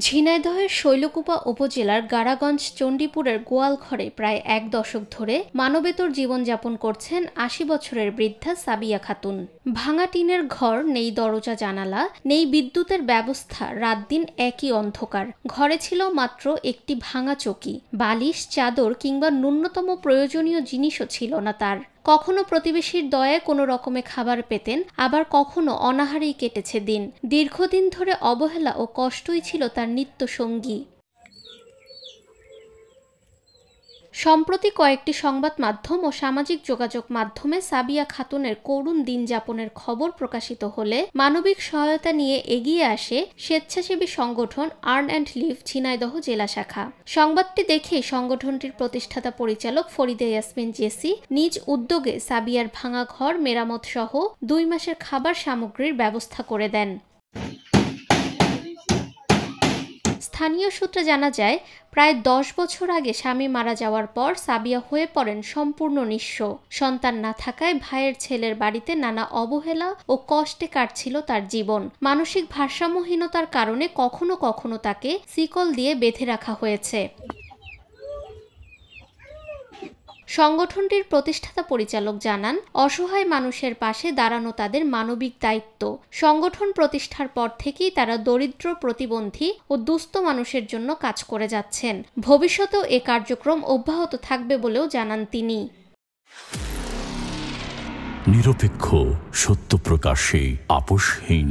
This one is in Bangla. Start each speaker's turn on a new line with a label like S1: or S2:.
S1: ঝিনাইদহের শৈলকুপা উপজেলার গাড়াগঞ্জ চণ্ডীপুরের গোয়ালঘরে প্রায় ১ দশক ধরে মানবেতর জীবনযাপন করছেন ৮০ বছরের বৃদ্ধা সাবিয়া খাতুন। ভাঙা টিনের ঘর, নেই দরজা জানালা, নেই বিদ্যুতের ব্যবস্থা, রাত দিন একই অন্ধকার। ঘরে ছিল মাত্র একটি ভাঙা চৌকি, বালিশ, চাদর কিংবা ন্যূনতম প্রয়োজনীয় জিনিসও ছিল না তার। কখনো প্রতিবেশীর দয়ায় কোনো রকমে খাবার পেতেন, আবার কখনো অনাহারেই কেটেছে দিন। দীর্ঘদিন ধরে অবহেলা ও কষ্টই ছিল তার নিত্য সঙ্গী। সম্প্রতি কয়েকটি সংবাদ মাধ্যম ও সামাজিক যোগাযোগ মাধ্যমে সাবিয়া খাতুনের করুণ দিন যাপনের খবর প্রকাশিত হলে মানবিক সহায়তা নিয়ে এগিয়ে আসে স্বেচ্ছাসেবী সংগঠন আর্ন অ্যান্ড লিভ ঝিনাইদহ জেলা শাখা। সংবাদটি দেখে সংগঠনটির প্রতিষ্ঠাতা পরিচালক ফরিদা ইয়াসমিন জেসি নিজ উদ্যোগে সাবিয়ার ভাঙা ঘর মেরামত সহ ২ মাসের খাবার সামগ্রীর ব্যবস্থা করে দেন। স্থানীয় সূত্রে জানা যায়, প্রায় ১০ বছর আগে স্বামী মারা যাওয়ার পর সাবিয়া হয়ে পড়েন সম্পূর্ণ নিঃস্ব। সন্তান না থাকায় ভাইয়ের ছেলের বাড়িতে নানা অবহেলা ও কষ্টে কাটছিল তার জীবন। মানসিক ভারসাম্যহীনতার কারণে কখনো কখনো তাকে শিকল দিয়ে বেঁধে রাখা হয়েছে। সংগঠনটির প্রতিষ্ঠাতা পরিচালক জানান, অসহায় মানুষের পাশে দাঁড়ানো তাদের মানবিক দায়িত্ব। সংগঠন প্রতিষ্ঠার পর থেকেই তারা দরিদ্র, প্রতিবন্ধী ও দুস্থ মানুষের জন্য কাজ করে যাচ্ছেন। ভবিষ্যতেও এ কার্যক্রম অব্যাহত থাকবে বলেও জানান তিনি।
S2: নিরপেক্ষ, সত্য প্রকাশে আপোষহীন।